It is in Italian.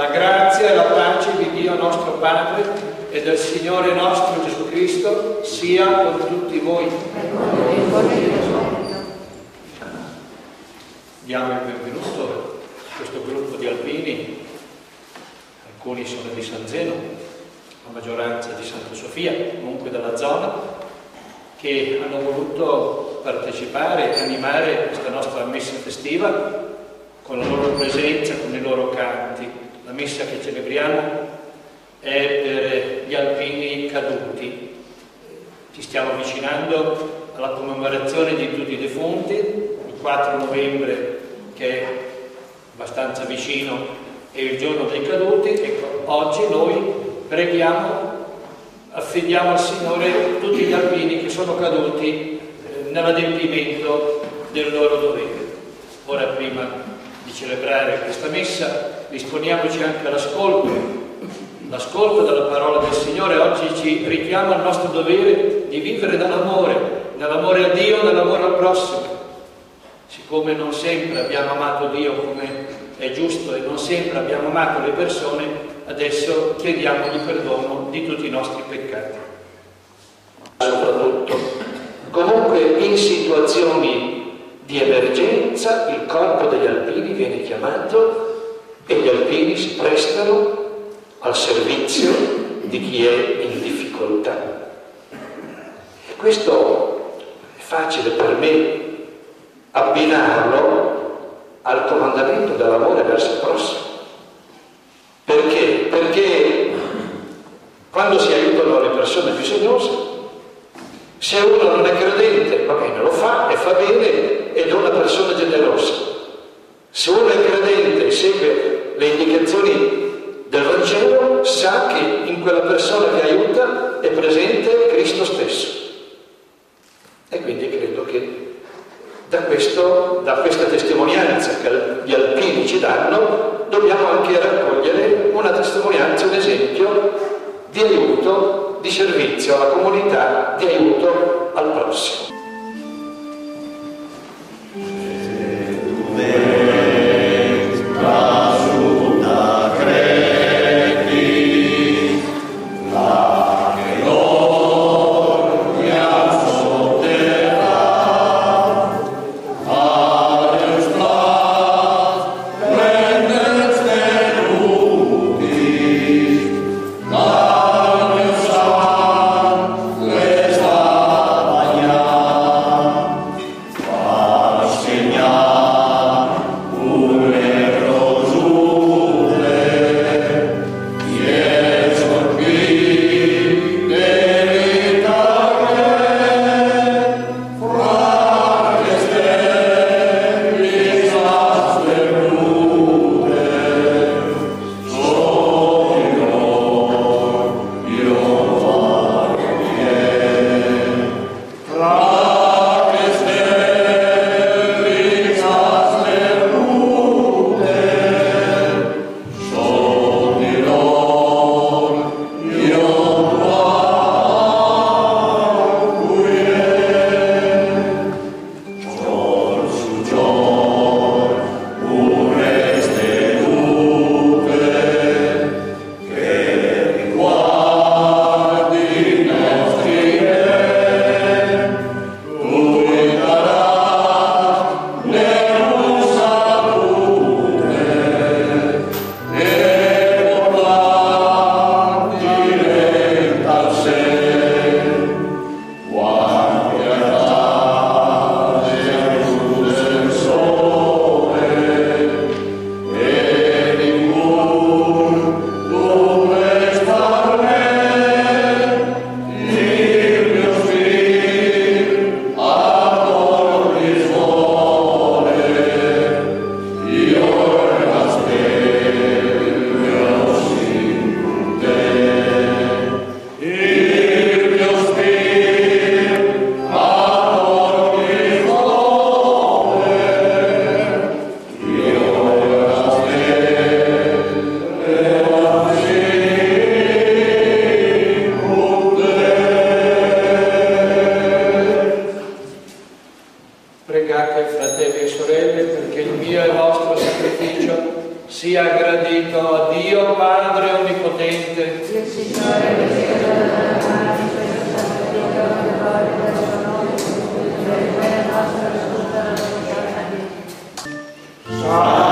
La grazia e la pace di Dio nostro Padre e del Signore nostro Gesù Cristo sia con tutti voi. Diamo il benvenuto a questo gruppo di alpini, alcuni sono di San Zeno, la maggioranza di Santa Sofia, comunque dalla zona, che hanno voluto partecipare e animare questa nostra messa festiva con la loro presenza, con i loro canti. La messa che celebriamo è per gli alpini caduti. Ci stiamo avvicinando alla commemorazione di tutti i defunti, il 4 novembre, che è abbastanza vicino, è il giorno dei caduti. Ecco, oggi noi preghiamo, affidiamo al Signore tutti gli alpini che sono caduti nell'adempimento del loro dovere. Ora, prima di celebrare questa messa, disponiamoci anche all'ascolto della parola del Signore. Oggi ci richiama al nostro dovere di vivere nell'amore a Dio, nell'amore al prossimo. Siccome non sempre abbiamo amato Dio come è giusto e non sempre abbiamo amato le persone, adesso chiediamogli perdono di tutti i nostri peccati. Soprattutto, comunque in situazioni di emergenza il corpo degli alpini viene chiamato e gli alpini si prestano al servizio di chi è in difficoltà. E questo è facile per me abbinarlo al comandamento dell'amore verso il prossimo. Perché? Perché quando si aiutano le persone bisognose, se uno non è credente, va bene, lo fa e fa bene ed è una persona generosa. Se uno è credente e segue le indicazioni del Vangelo, sa che in quella persona che aiuta è presente Cristo stesso. E quindi credo che da questa testimonianza che gli alpini ci danno, dobbiamo anche raccogliere una testimonianza, un esempio di aiuto, di servizio alla comunità, di aiuto al prossimo. Dio Padre Onnipotente, il Signore che sia dalla mano di questa Dio che vuole per il suo nome, per il bene nostro e tutta la volontà di Dio.